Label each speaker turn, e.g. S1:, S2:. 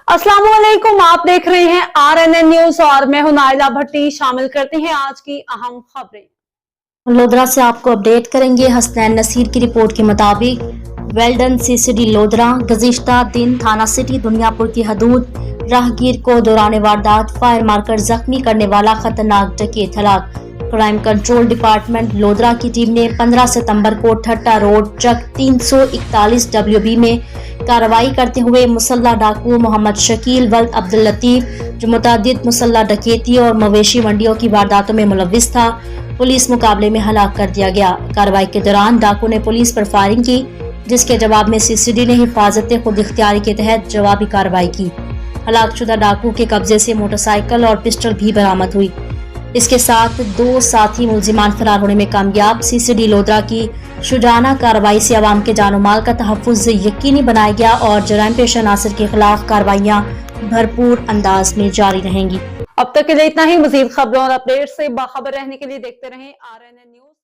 S1: अस्सलाम वालेकुम, आप देख रहे हैं RNN न्यूज और मैं हूं नाइला भट्टी। शामिल करते हैं आज की अहम खबरें।
S2: लोधरा से आपको अपडेट करेंगे। हसनैन नसीर की रिपोर्ट के मुताबिक वेल्डन CCD लोधरा गुज़िश्ता दिन थाना सिटी दुनियापुर की हदूद राहगीर को दौरान वारदात फायर मारकर जख्मी करने वाला खतरनाक डकैत हलाक। क्राइम कंट्रोल डिपार्टमेंट लोधरा की टीम ने 15 सितंबर को ठट्टा रोड ट्रक 341 WB में कार्रवाई करते हुए मुसल्ला डाकू मोहम्मद शकील वल्द अब्दुल लतीफ, जो मुतअद्दिद मुसल्ला डकैती और मवेशी मंडियों की वारदातों में मुलव्विस था, पुलिस मुकाबले में हलाक कर दिया गया। कार्रवाई के दौरान डाकू ने पुलिस पर फायरिंग की, जिसके जवाब में CCD ने हिफाजत खुद इख्तियारी के तहत जवाबी कार्रवाई की। हलाक शुदा डाकू के कब्जे से मोटरसाइकिल और पिस्टल भी बरामद हुई। इसके साथ 2 साथी मुलजिमान फरार होने में कामयाब। CCD लोधरा की शुजाना कार्रवाई से अवाम के जानो माल का तहफ़्फ़ुज़ यकीनी बनाया गया और जराइम पेश अनासर के खिलाफ कार्रवाइयाँ भरपूर अंदाज में जारी रहेंगी।
S1: अब तक के लिए इतना ही। मज़ीद खबरों और अपडेट से बाखबर रहने के लिए देखते रहें RNN न्यूज।